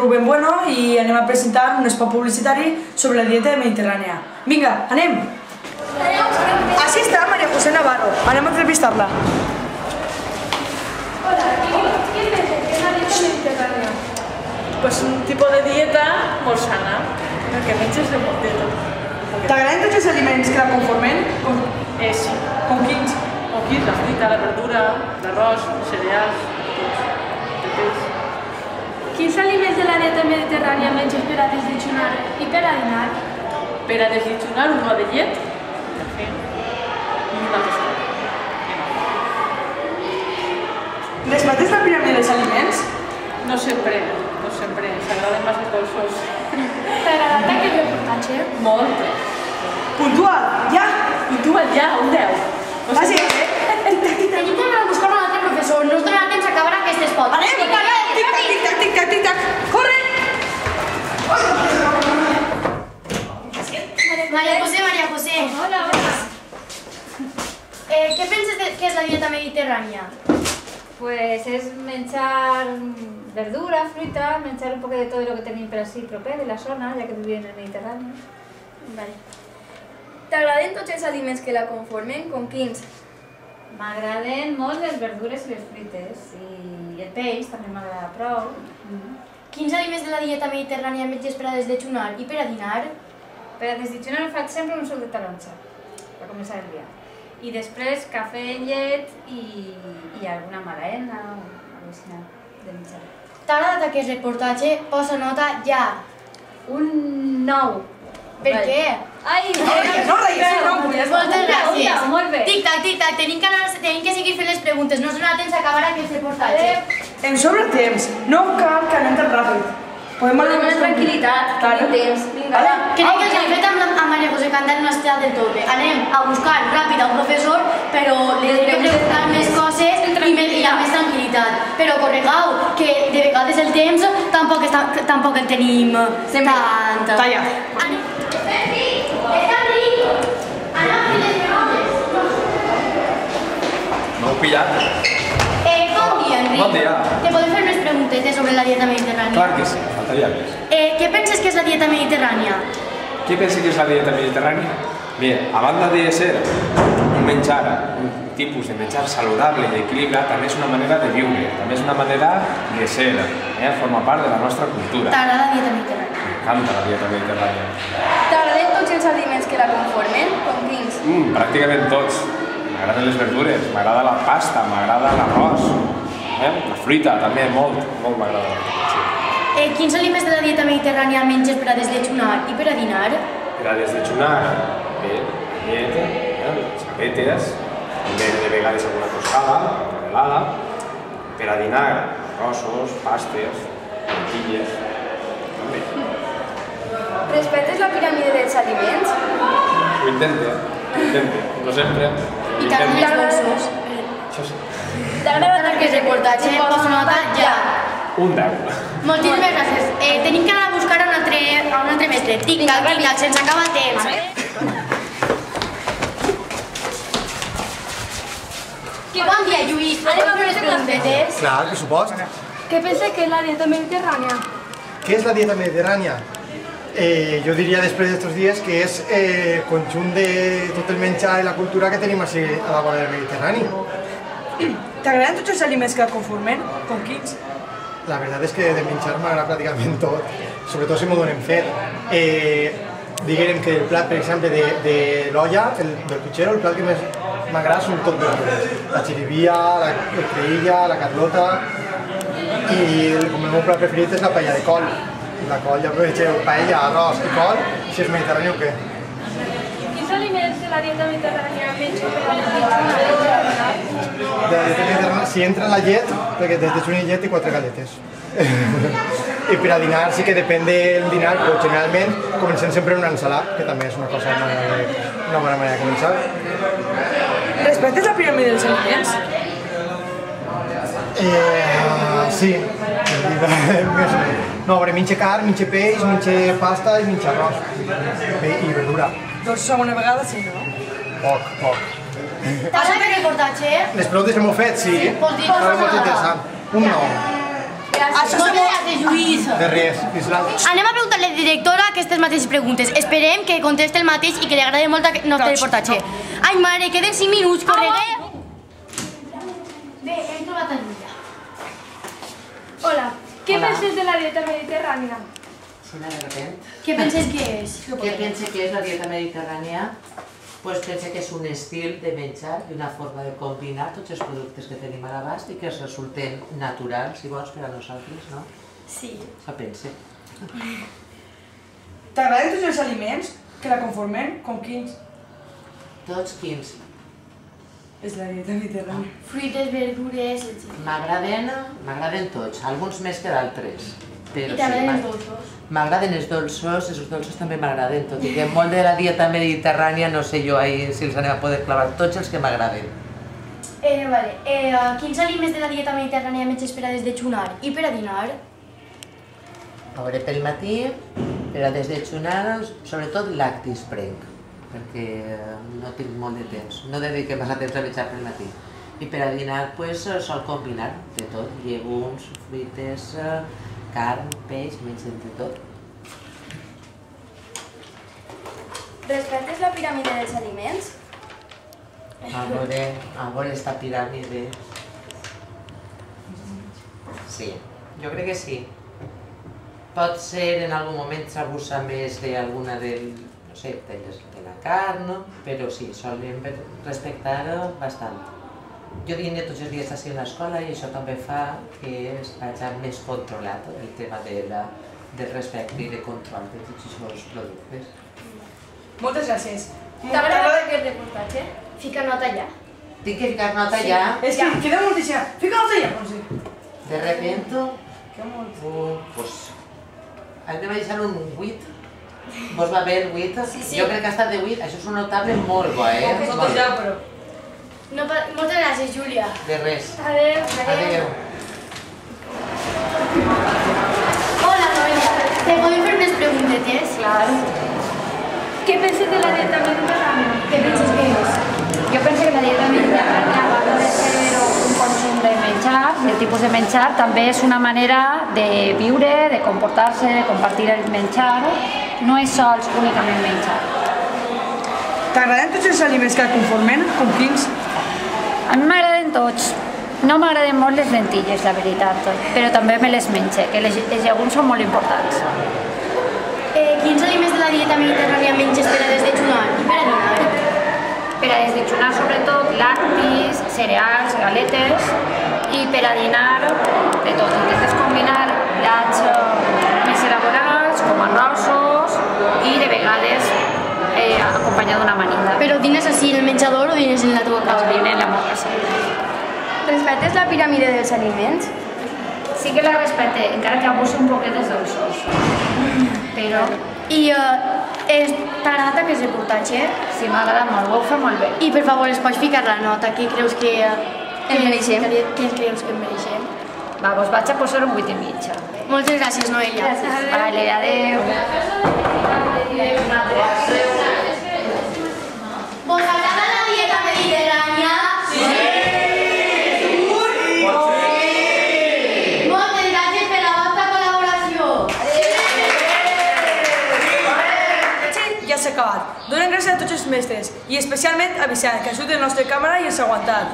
Rubén Bueno i anem a presentar un spot publicitari sobre la dieta mediterrània. Vinga, anem! Així està María José Navarro. Anem a entrevistar-la. Hola, ¿qué es la dieta mediterránea? Pues un tipo de dieta molt sana, perquè menges de molt de tot. T'agraden tots els aliments que la conformen? Sí. Com quins? Com quins? La fruita, la verdura, l'arròs, els cereals, el peix. Quins aliments de la dieta mediterrània menges per a desayunar i per a dinar? Per a desayunar un got de llet, cafè i una tostada. Respectes la piràmide dels aliments? No sempre, ens agraden més els dolços. T'ha agradat aquest reportatge? Molt. Puntual, ja! Puntual ja, un 10. Vagi. Tenim que anar a buscar un altre professor, no us donarà temps a acabar aquest espot. Anem! Tic-tac, tic-tac, tic-tac, tic-tac! Corre! María José. Hola, hola. ¿Qué penses que és la dieta mediterrània? Pues es menjar verdura, fruita, menjar un poco de todo lo que tenéis per així proper de la zona, ja que vivim en el Mediterrani. Vale. T'agraden tots els aliments que la conformen? Com quins? M'agraden molt les verdures i les fruites, i el peix també m'agrada prou. Quins aliments de la dieta mediterrània menges per a desayunar i per a dinar? Per a desayunar faig sempre un suc de taronja, per començar el dia. I després cafè, llet i alguna maraena o alguna cosa de menjar. T'ha agradat aquest reportatge? Posa nota ja. Un 9. Per què? Ai, No reis, no, Moltes gràcies. Molt bé. Tic-tac, tic-tac, tenim que seguir fent les preguntes, no us donarà temps a acabar aquest reportatge. Em sobra temps. No cal que anem tan ràpid. Podem anar Amb tranquil·litat, tenim temps. Vinga, va. Crec que el que hem fet amb María José Candel no està del tot bé. Anem a buscar ràpid a un professor, però li hem de preguntar més coses i amb més tranquil·litat. Però corregau, que de vegades el temps tampoc el tenim tant. Talla. No heu pillat? Bon dia, Enric. Bon dia. Te podem fer unes preguntetes sobre la dieta mediterrània? Clar que sí, faltaria més. Què penses que és la dieta mediterrània? Què pensa que és la dieta mediterrània? Bé, a banda de ser un menjar, un tipus de menjar saludable i equilibrat, també és una manera de viure, també és una manera de ser, forma part de la nostra cultura. T'agrada la dieta mediterrània? M'encanta la dieta mediterrània. T'agraden tots els aliments que la conformen? Com quins? Pràcticament tots. M'agraden les verdures, m'agrada la pasta, m'agrada l'arròs, la fruita també, molt m'agrada. Sí. Quins aliments de la dieta mediterrània menges per a desayunar i per a dinar? Per a desayunar, bé, llet, sapetes, també de vegades alguna tostada, canelada. Per a dinar, arrossos, pastes, lentilles, també. Respectes la piràmide dels aliments? Ho intento, no sempre. I t'agraden els dolços? Això sí. T'agrada aquest reportatge? Posa nota ja. Un 10. Moltíssimes gràcies. Tenim que anar a buscar a un altre mestre. Tic-tac, tic-tac, sense acabar temps. Bon dia, Lluís. Anem a fer les preguntetes. Clar, per supost. Què penses que és la dieta mediterrània? Què és la dieta mediterrània? Jo diria després d'estos dies que és el conjunt de tot el menjar i la cultura que tenim així a la vora del Mediterrani. T'agraden tots els aliments que la conformen? Com quins? La veritat és que de menjar m'agrada pràcticament tot, sobretot si m'ho donem fet. Diguem que el plat, per exemple, de l'olla, del Puigero, el plat que més m'agrada són tot verdures. La xirivia, la creïlla, la carlota i com el meu plat preferit és la paella de col. La col, ja vegeu paella, arròs i col, si és mediterrani o què. Quins aliments de la dieta mediterrània menges per a desayunar i per a dinar? De la dieta mediterrània, si entra la llet, perquè desayuno i llet i 4 galetes. I per a dinar sí que depèn del dinar, però generalment comencem sempre una ensalat, que també és una bona manera de començar. Respectes la piràmide dels aliments? Sí. No, però menja carn, menja peix, menja pasta i menja arròs. I verdura. Doncs segona vegada sí, no? Poc. T'has fet el reportatge? Les preguntes que m'heu fet, sí. Pots dir molt interessant. Un 9. Això Moltes som... gràcies, Lluís. De res, Islam. Anem a preguntar-li a la directora aquestes mateixes preguntes. Esperem que contesti el mateix i que li agradi molt el nostre reportatge. Ai, mare, queden 5 minuts, corregué. Bé, hem trobat a Lluís. Hola, què penses de la dieta mediterrània? Sona de repent. Què penses que és? Què pense que és la dieta mediterrània? Pues pense que és un estil de menjar i una forma de combinar tots els productes que tenim a l'abast i que ens resulten naturals i bons per a nosaltres, no? Sí. Això pense. T'agraden tots els aliments que la conformen? Com quins? Tots quins? És la dieta mediterrània. Fruites, verdures, etc. M'agraden tots, alguns més que d'altres. I t'agraden els dolços? M'agraden els dolços també m'agraden, tot i que molt de la dieta mediterrània, no sé jo si els anem a poder clavar, tots els que m'agraden. Quins aliments de la dieta mediterrània menges per a desdejunar i per a dinar? A veure, pel matí, per a desdejunar, sobretot lactis prenc, perquè no tinc molt de temps, no dediquem massa temps a menjar pel matí. I per a dinar, sol combinar de tot, llegums, fruites, carn, peix, menys de tot. Respectes la piràmide dels aliments? A veure esta piràmide... Sí, jo crec que sí. Pot ser en algun moment s'abusa més d'alguna de la carn, però sí, solem respectar bastant. Jo dino tots els dies així a l'escola i això també fa que es vagi més controlat el tema del respecte i de control de tots aquests productes. Moltes gràcies. T'ha agradat aquest reportatge? Fica nota allà. Tinc que ficar nota allà? És que queda moltíssima. Fica nota allà, Monsi. De repente... Queda molt. Pues... Anem a deixar un 8. Vos va bé el 8? Sí. Jo crec que ha estat de 8. Això és un notable molt bo, Moltes ja, però... Moltes gràcies, Júlia. De res. Adéu. Adéu. Hola, Noelia. Te podem fer unes preguntetes? Claro. Què penses de la dieta mediterrània? Què penses que és? Jo penso que la dieta mediterrània, a banda de ser un consum de menjar, el tipus de menjar, també és una manera de viure, de comportar-se, de compartir el menjar. No és sols únicament menjar. T'agraden tots els aliments que la conformen? Com quins? A mi m'agraden tots. No m'agraden molt les lentilles, la veritat, però també me les menge, que les llegums són molt importants. Quins aliments de la dieta mediterrània menges per a desdejunar i per a dinar? Per a desdejunar, sobretot, lactis, cereals, galetes, i per a dinar, de tot. Intentes combinar plats més elaborats, com arrossos, i de vegades acompanyat d'una amanida. Però dines així en el menjador o dines en la teva casa? Dines en la meva casa. Respectes la piràmide dels aliments? Sí que la respecte, encara que abusi un poquet dels dolços. Però... I t'ha agradat aquest reportatge? Sí, m'ha agradat molt, ho fa molt bé. I per favor, es pots ficar la nota que creus que mereixem? Què creus que mereixem? Va, doncs vaig a posar un 8 i mitja. Moltes gràcies, Noelia. Vale, adéu. Vos agrada la dieta mediterrània? Sí! Moltes gràcies per la vostra col·laboració. Ja s'ha acabat. Donem gràcies a tots els mestres i especialment a Vicent, que ha sigut el nostre càmera i ens ha aguantat.